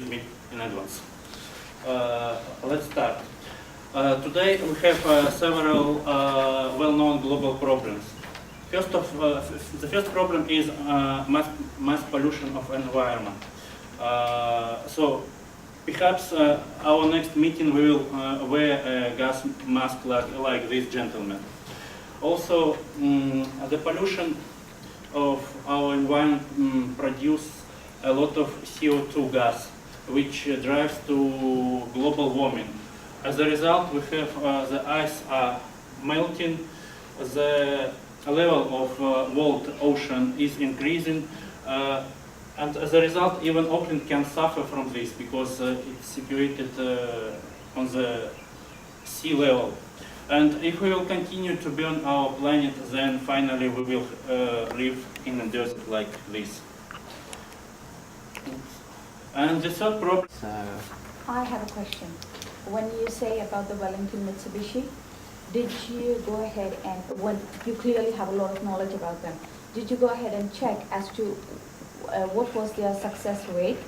Me in advance. Let's start. Today we have several well-known global problems. The first problem is mass pollution of environment. So perhaps our next meeting we will wear a gas mask like this gentleman. Also, the pollution of our environment produces a lot of CO2 gas, which drives to global warming. As a result, we have the ice are melting, the level of world ocean is increasing, and as a result, even Auckland can suffer from this because it's situated on the sea level. And if we will continue to burn our planet, then finally we will live in a desert like this. And the third problem. I have a question. When you say about the Wellington Mitsubishi, did you go ahead and, when you clearly have a lot of knowledge about them, did you go ahead and check as to what was their success rate,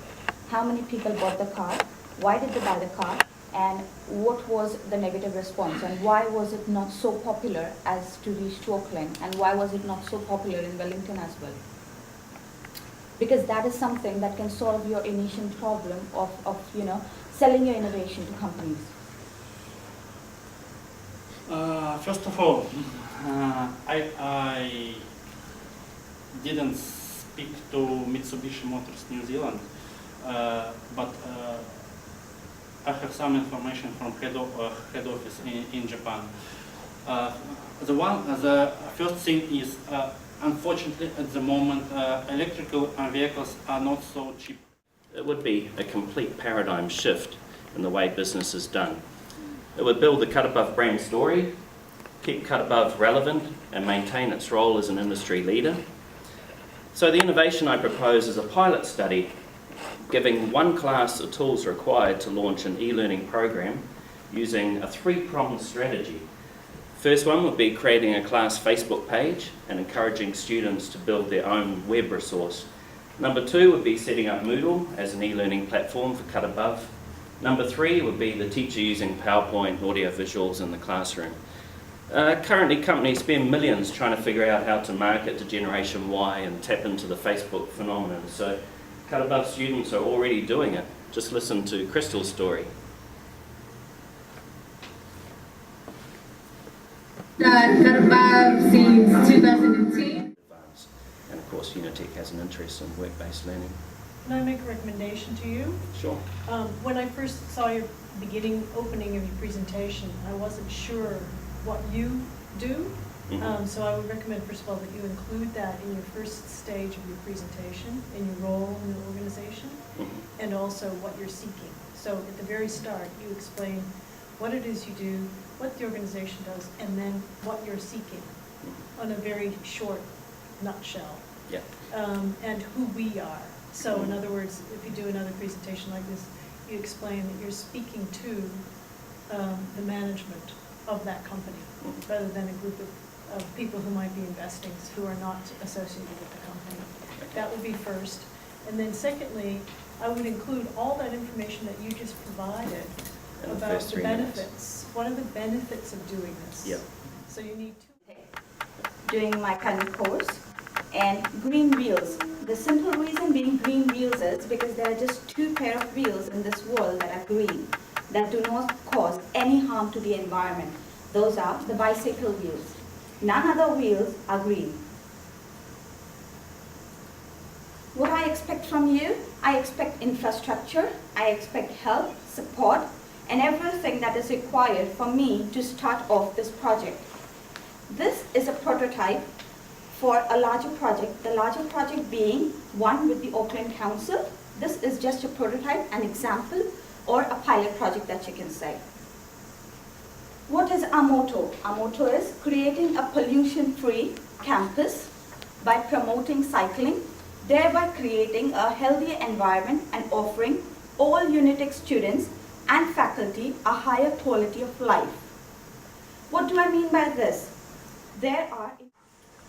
how many people bought the car, why did they buy the car, and what was the negative response, and why was it not so popular as to reach to Auckland, and why was it not so popular in Wellington as well? Because that is something that can solve your initial problem of selling your innovation to companies. First of all, I didn't speak to Mitsubishi Motors New Zealand, but I have some information from head office in Japan. The first thing is, unfortunately, at the moment, electrical vehicles are not so cheap. It would be a complete paradigm shift in the way business is done. It would build the Cut Above brand story, keep Cut Above relevant, and maintain its role as an industry leader. So the innovation I propose is a pilot study giving one class the tools required to launch an e-learning program using a three-pronged strategy. First one would be creating a class Facebook page and encouraging students to build their own web resource. Number two would be setting up Moodle as an e-learning platform for Cut Above. Number three would be the teacher using PowerPoint and audio visuals in the classroom. Currently, companies spend millions trying to figure out how to market to Generation Y and tap into the Facebook phenomenon. So Cut Above students are already doing it. Just listen to Crystal's story. Cut Above since 2010. And of course, Unitec has an interest in work-based learning. Can I make a recommendation to you? Sure. When I first saw your opening of your presentation, I wasn't sure what you do. So I would recommend, first of all, that you include that in your first stage of your presentation, in your role in the organization, and also what you're seeking. So at the very start, you explain what it is you do, what the organization does, and then what you're seeking on a very short nutshell. Yeah. And who we are. So in other words, if you do another presentation like this, you explain that you're speaking to the management of that company, rather than a group of people who might be investing who are not associated with the company. That would be first. And then secondly, I would include all that information that you just provided about the benefits. What are the benefits of doing this? Yeah. So you need to. Doing my current course, and green wheels. The simple reason being green wheels is because there are just two pair of wheels in this world that are green, that do not cause any harm to the environment. Those are the bicycle wheels. None other wheels are green. What I expect from you? I expect infrastructure, I expect help, support, and everything that is required for me to start off this project. This is a prototype for a larger project, the larger project being one with the Auckland Council. This is just a prototype, an example, or a pilot project that you can say. What is our motto? Our motto is creating a pollution-free campus by promoting cycling, thereby creating a healthier environment and offering all Unitec students and faculty a higher quality of life. What do I mean by this? There are...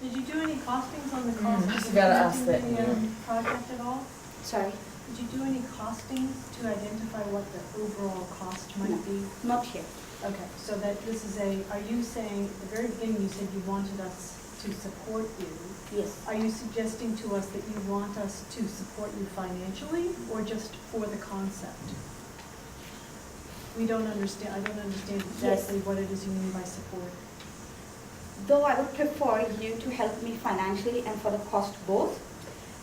Did you do any costings on the cost of I was about to ask that. the project at all? Sorry? Did you do any costings to identify what the overall cost might be? Not yet. Okay, so that this is are you saying, at the very beginning you said you wanted us to support you. Yes. Are you suggesting to us that you want us to support you financially or just for the concept? I don't understand exactly what it is you mean by support. Though I would prefer you to help me financially and for the cost both,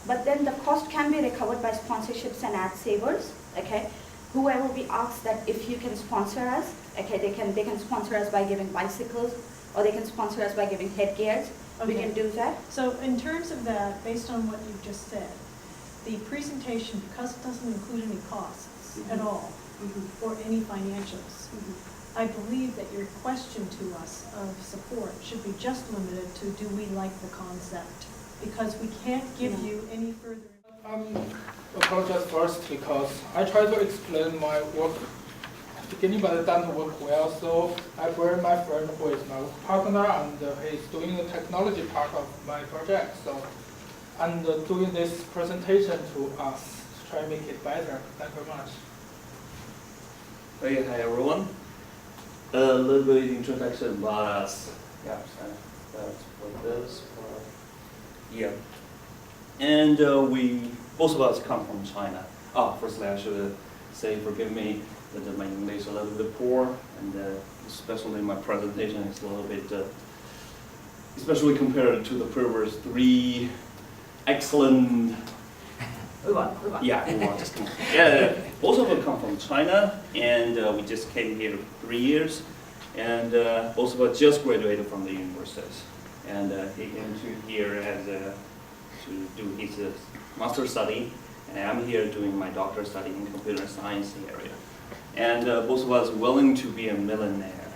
but then the cost can be recovered by sponsorships and ad savers, okay? Whoever we ask that if you can sponsor us, okay, they can sponsor us by giving bicycles, or they can sponsor us by giving headgears. We Okay. can do that. So in terms of that, based on what you've just said, the presentation, because it doesn't include any costs at all, or any financials, I believe that your question to us of support should be just limited to, do we like the concept? Because we can't give you any further. Apologize first because I try to explain my work at the beginning, but it doesn't work well. So I bring my friend who is my partner, and he's doing the technology part of my project. So and doing this presentation to us to try to make it better. Thank you very much. Hey, hi everyone. A little bit introduction about us. Yeah, so that's what this. Yeah. And both of us come from China. Firstly, I should say, forgive me that my English is a little bit poor, and especially my presentation is a little bit, especially compared to the previous 3 excellent. Yeah, both of us come from China, and we just came here 3 years, and both of us just graduated from the universities. And he came to here to do his master's study, and I'm here doing my doctorate study in computer science area. And both of us willing to be a millionaire.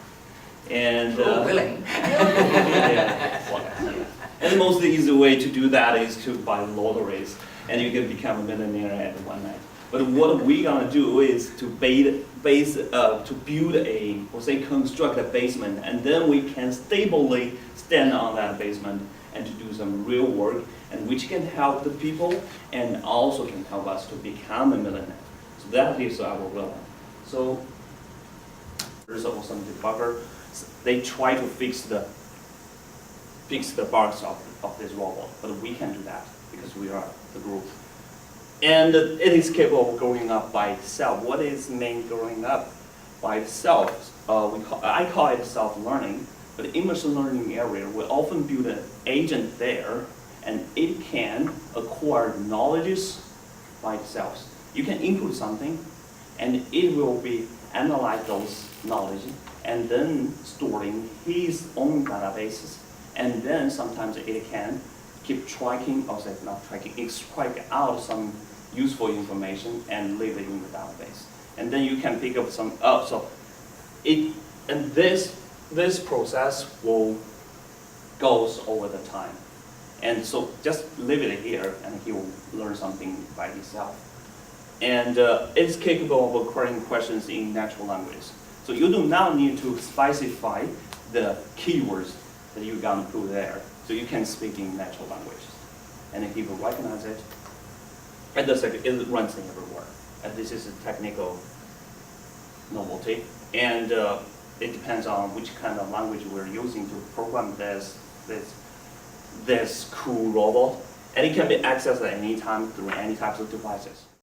And willing. Yeah. And the most easy way to do that is to buy lotteries, and you can become a millionaire at one night. But what we're gonna do is to build a, or say construct a basement, and then we can stably stand on that basement and to do some real work, and which can help the people and also can help us to become a millionaire. So that is our will. So there's also some debugger. They try to fix the bugs of this robot, but we can do that because we are the group. And it is capable of growing up by itself. What is mean growing up by itself? I call it self-learning, but in machine learning area, we often build an agent there, and it can acquire knowledges by itself. You can input something, and it will be analyze those knowledge, and then storing his own databases, and then sometimes it can keep tracking, or say not tracking, extract out some useful information and leave it in the database. And then you can pick up some, and this process will goes over the time. And so just leave it here and he will learn something by himself. And it's capable of acquiring questions in natural language. So you do not need to specify the keywords that you're gonna put there. So you can speak in natural language. And he will recognize it. And it runs everywhere. And this is a technical novelty. And it depends on which kind of language we're using to program this cool robot. And it can be accessed at any time through any types of devices.